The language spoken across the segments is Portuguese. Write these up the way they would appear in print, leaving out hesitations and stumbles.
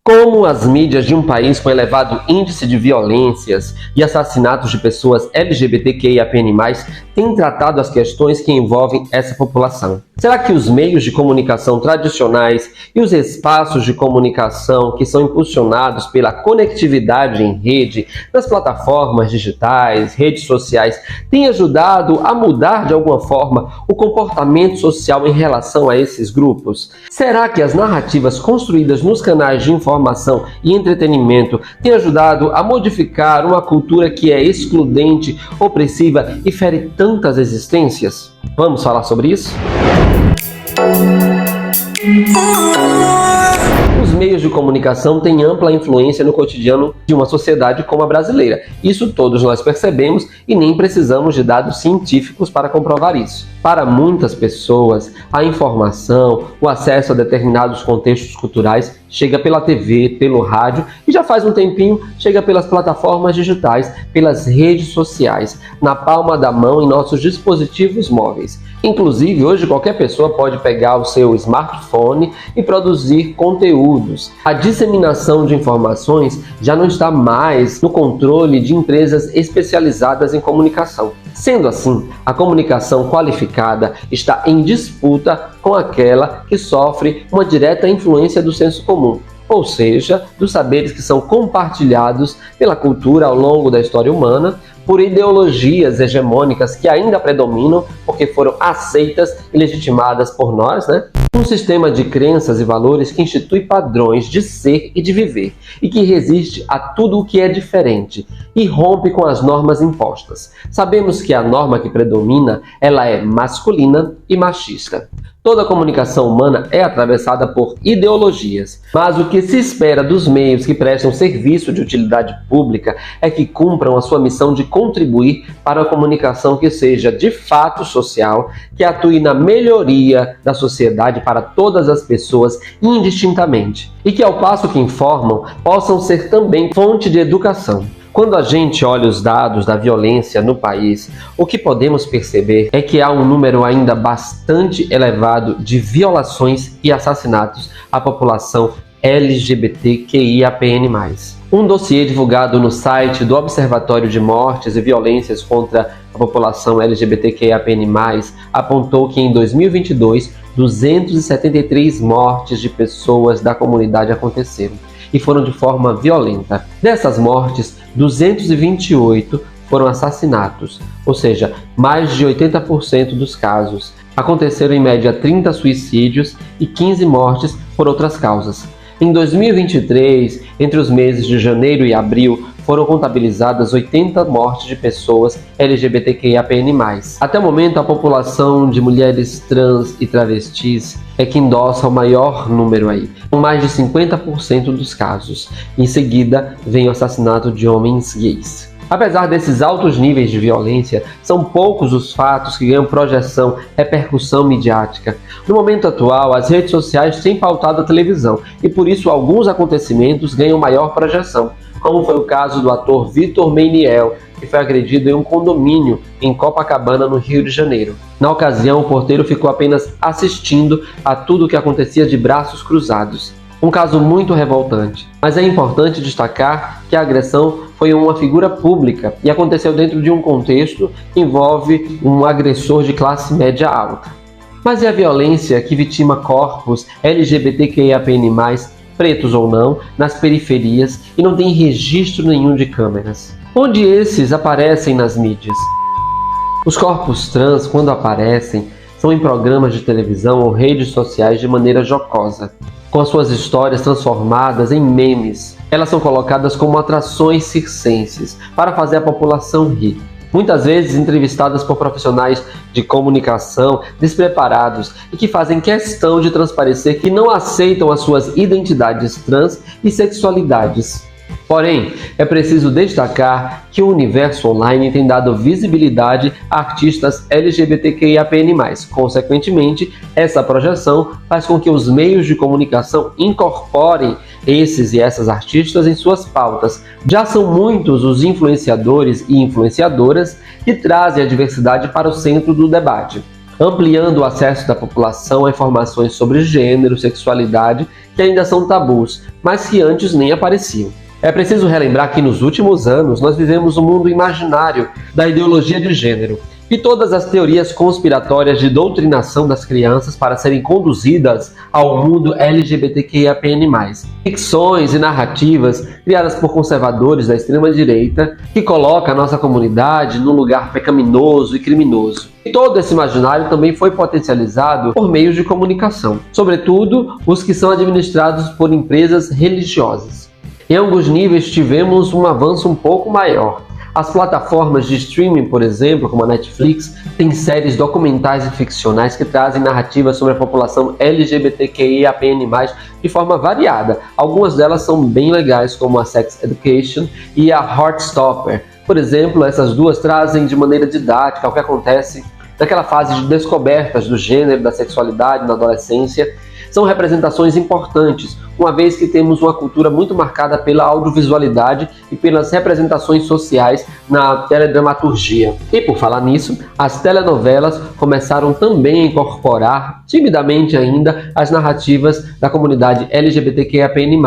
Como as mídias de um país com elevado índice de violências e assassinatos de pessoas LGBTQIAPN+, têm tratado as questões que envolvem essa população? Será que os meios de comunicação tradicionais e os espaços de comunicação que são impulsionados pela conectividade em rede, nas plataformas digitais, redes sociais, têm ajudado a mudar de alguma forma o comportamento social em relação a esses grupos? Será que as narrativas construídas nos canais de informação e entretenimento têm ajudado a modificar uma cultura que é excludente, opressiva e fere tantas existências? Vamos falar sobre isso? Os meios de comunicação têm ampla influência no cotidiano de uma sociedade como a brasileira. Isso todos nós percebemos e nem precisamos de dados científicos para comprovar isso. Para muitas pessoas, a informação, o acesso a determinados contextos culturais chega pela TV, pelo rádio e já faz um tempinho chega pelas plataformas digitais, pelas redes sociais, na palma da mão em nossos dispositivos móveis. Inclusive, hoje qualquer pessoa pode pegar o seu smartphone e produzir conteúdos. A disseminação de informações já não está mais no controle de empresas especializadas em comunicação. Sendo assim, a comunicação qualificada está em disputa com aquela que sofre uma direta influência do senso comum, ou seja, dos saberes que são compartilhados pela cultura ao longo da história humana, por ideologias hegemônicas que ainda predominam porque foram aceitas e legitimadas por nós, Um sistema de crenças e valores que institui padrões de ser e de viver e que resiste a tudo o que é diferente e rompe com as normas impostas. Sabemos que a norma que predomina, ela é masculina e machista. Toda a comunicação humana é atravessada por ideologias, mas o que se espera dos meios que prestam serviço de utilidade pública é que cumpram a sua missão de contribuir para uma comunicação que seja de fato social, que atue na melhoria da sociedade para todas as pessoas indistintamente, e que, ao passo que informam, possam ser também fonte de educação. Quando a gente olha os dados da violência no país, o que podemos perceber é que há um número ainda bastante elevado de violações e assassinatos à população LGBTQIAPN+. Um dossiê divulgado no site do Observatório de Mortes e Violências contra a População LGBTQIAPN+, apontou que em 2022, 273 mortes de pessoas da comunidade aconteceram e foram de forma violenta. Dessas mortes, 228 foram assassinatos, ou seja, mais de 80% dos casos. Aconteceram em média 30 suicídios e 15 mortes por outras causas. Em 2023, entre os meses de janeiro e abril, foram contabilizadas 80 mortes de pessoas LGBTQIAPN+. Até o momento, a população de mulheres trans e travestis é que endossa o maior número aí, com mais de 50% dos casos. Em seguida, vem o assassinato de homens gays. Apesar desses altos níveis de violência, são poucos os fatos que ganham projeção, repercussão midiática. No momento atual, as redes sociais têm pautado a televisão e por isso alguns acontecimentos ganham maior projeção, como foi o caso do ator Vitor Meiniel, que foi agredido em um condomínio em Copacabana, no Rio de Janeiro. Na ocasião, o porteiro ficou apenas assistindo a tudo o que acontecia de braços cruzados. Um caso muito revoltante, mas é importante destacar que a agressão foi uma figura pública e aconteceu dentro de um contexto que envolve um agressor de classe média alta. Mas e a violência que vitima corpos LGBTQIAPN+, pretos ou não, nas periferias e não tem registro nenhum de câmeras? Onde esses aparecem nas mídias? Os corpos trans, quando aparecem, são em programas de televisão ou redes sociais de maneira jocosa, com as suas histórias transformadas em memes. Elas são colocadas como atrações circenses para fazer a população rir. Muitas vezes entrevistadas por profissionais de comunicação despreparados e que fazem questão de transparecer que não aceitam as suas identidades trans e sexualidades. Porém, é preciso destacar que o universo online tem dado visibilidade a artistas LGBTQIAPN+. Consequentemente, essa projeção faz com que os meios de comunicação incorporem esses e essas artistas em suas pautas. Já são muitos os influenciadores e influenciadoras que trazem a diversidade para o centro do debate. ampliando o acesso da população a informações sobre gênero, sexualidade, que ainda são tabus, mas que antes nem apareciam. É preciso relembrar que nos últimos anos nós vivemos um mundo imaginário da ideologia de gênero, e todas as teorias conspiratórias de doutrinação das crianças para serem conduzidas ao mundo LGBTQIAPN+. Ficções e narrativas criadas por conservadores da extrema-direita que colocam a nossa comunidade num lugar pecaminoso e criminoso. E todo esse imaginário também foi potencializado por meios de comunicação, sobretudo os que são administrados por empresas religiosas. Em alguns níveis tivemos um avanço um pouco maior. As plataformas de streaming, por exemplo, como a Netflix, têm séries documentais e ficcionais que trazem narrativas sobre a população LGBTQIAPN+, de forma variada. Algumas delas são bem legais, como a Sex Education e a Heartstopper. Por exemplo, essas duas trazem de maneira didática o que acontece naquela fase de descobertas do gênero, da sexualidade na adolescência. São representações importantes, uma vez que temos uma cultura muito marcada pela audiovisualidade e pelas representações sociais na teledramaturgia. E por falar nisso, as telenovelas começaram também a incorporar, timidamente ainda, as narrativas da comunidade LGBTQIAPN+,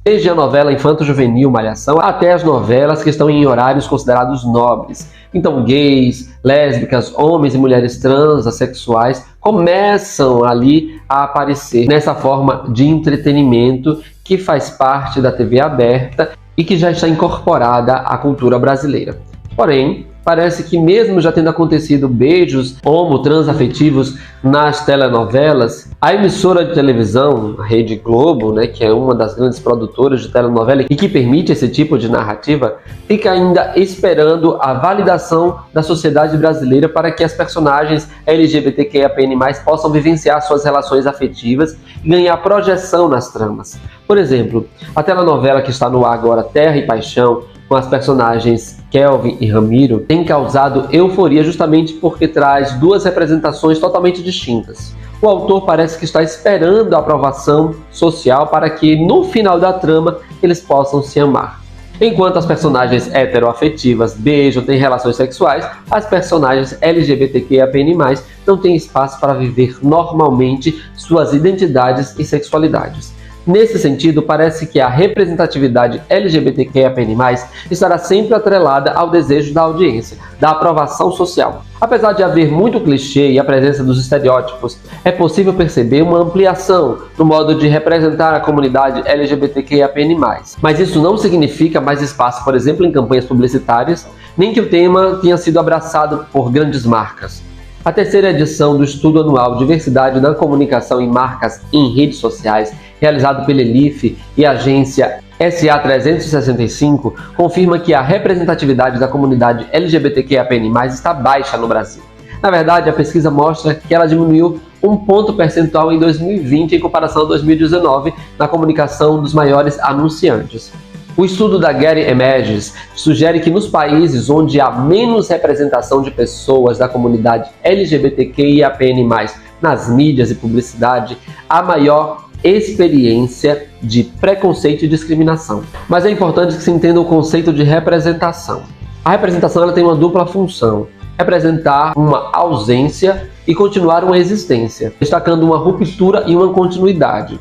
desde a novela infanto-juvenil Malhação até as novelas que estão em horários considerados nobres. Então gays, lésbicas, homens e mulheres trans, assexuais, começam ali a aparecer nessa forma de entretenimento que faz parte da TV aberta e que já está incorporada à cultura brasileira. Porém, parece que mesmo já tendo acontecido beijos homo-transafetivos nas telenovelas, a emissora de televisão, a Rede Globo, que é uma das grandes produtoras de telenovela e que permite esse tipo de narrativa, fica ainda esperando a validação da sociedade brasileira para que as personagens LGBTQIAPN+, possam vivenciar suas relações afetivas e ganhar projeção nas tramas. Por exemplo, a telenovela que está no ar agora, Terra e Paixão, com as personagens Kelvin e Ramiro, tem causado euforia justamente porque traz duas representações totalmente distintas. O autor parece que está esperando a aprovação social para que, no final da trama, eles possam se amar. Enquanto as personagens heteroafetivas beijam, têm relações sexuais, as personagens LGBTQIAPN+, não têm espaço para viver normalmente suas identidades e sexualidades. Nesse sentido, parece que a representatividade LGBTQIAPN+, estará sempre atrelada ao desejo da audiência, da aprovação social. Apesar de haver muito clichê e a presença dos estereótipos, é possível perceber uma ampliação no modo de representar a comunidade LGBTQIAPN+. Mas isso não significa mais espaço, por exemplo, em campanhas publicitárias, nem que o tema tenha sido abraçado por grandes marcas. A terceira edição do Estudo Anual Diversidade na Comunicação e Marcas em Redes Sociais, realizado pela Elif e a agência SA365, confirma que a representatividade da comunidade LGBTQIAPN+, está baixa no Brasil. Na verdade, a pesquisa mostra que ela diminuiu 1 ponto percentual em 2020 em comparação a 2019 na comunicação dos maiores anunciantes. O estudo da Getty Images sugere que nos países onde há menos representação de pessoas da comunidade LGBTQIAPN+, nas mídias e publicidade, há maior experiência de preconceito e discriminação. Mas é importante que se entenda o conceito de representação. A representação ela tem uma dupla função: representar uma ausência e continuar uma existência, destacando uma ruptura e uma continuidade.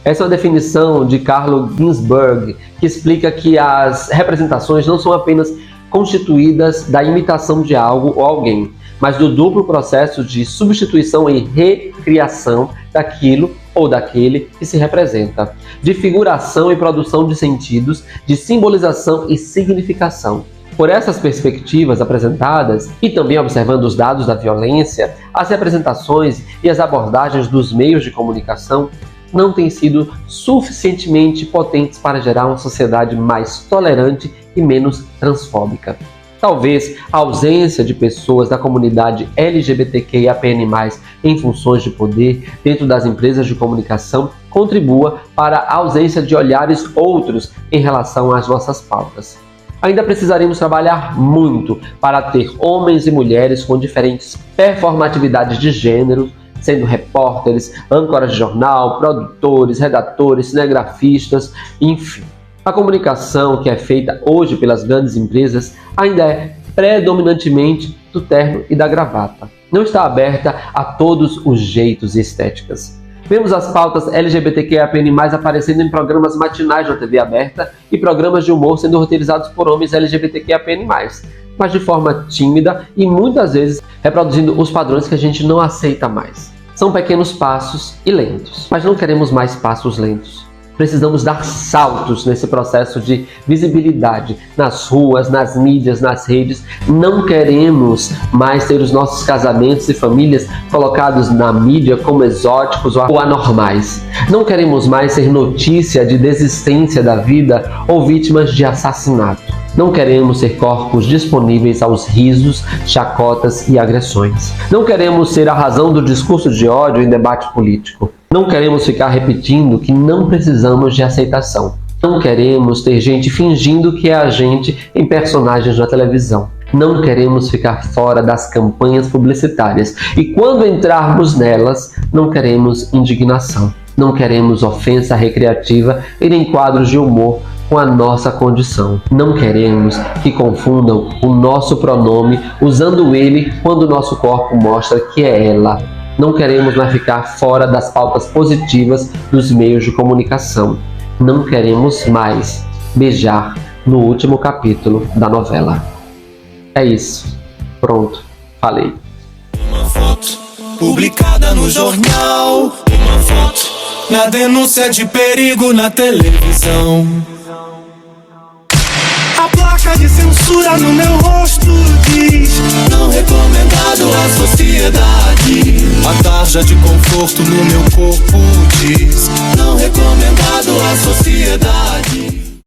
Essa é uma definição de Carlo Ginzburg, que explica que as representações não são apenas constituídas da imitação de algo ou alguém, mas do duplo processo de substituição e recriação daquilo ou daquele que se representa, de figuração e produção de sentidos, de simbolização e significação. Por essas perspectivas apresentadas, e também observando os dados da violência, as representações e as abordagens dos meios de comunicação não têm sido suficientemente potentes para gerar uma sociedade mais tolerante e menos transfóbica. Talvez a ausência de pessoas da comunidade LGBTQIAPN+, em funções de poder dentro das empresas de comunicação contribua para a ausência de olhares outros em relação às nossas pautas. Ainda precisaremos trabalhar muito para ter homens e mulheres com diferentes performatividades de gênero, sendo repórteres, âncoras de jornal, produtores, redatores, cinegrafistas, enfim. A comunicação que é feita hoje pelas grandes empresas ainda é predominantemente do terno e da gravata. Não está aberta a todos os jeitos e estéticas. Vemos as pautas LGBTQIAPN+, aparecendo em programas matinais na TV aberta e programas de humor sendo roteirizados por homens LGBTQIAPN+, mas de forma tímida e muitas vezes reproduzindo os padrões que a gente não aceita mais. São pequenos passos e lentos, mas não queremos mais passos lentos. Precisamos dar saltos nesse processo de visibilidade nas ruas, nas mídias, nas redes. Não queremos mais ter os nossos casamentos e famílias colocados na mídia como exóticos ou anormais. Não queremos mais ser notícia de desistência da vida ou vítimas de assassinato. Não queremos ser corpos disponíveis aos risos, chacotas e agressões. Não queremos ser a razão do discurso de ódio em debate político. Não queremos ficar repetindo que não precisamos de aceitação. Não queremos ter gente fingindo que é a gente em personagens na televisão. Não queremos ficar fora das campanhas publicitárias. E quando entrarmos nelas, não queremos indignação. Não queremos ofensa recreativa e nem quadros de humor com a nossa condição. Não queremos que confundam o nosso pronome usando ele quando o nosso corpo mostra que é ela. Não queremos mais ficar fora das pautas positivas dos meios de comunicação. Não queremos mais beijar no último capítulo da novela. É isso. Pronto. Falei. Uma foto publicada no jornal. Uma foto na denúncia de perigo na televisão. A placa de censura no meu rosto diz: não recomendado à sociedade. A tarja de conforto no meu corpo diz: não recomendado à sociedade.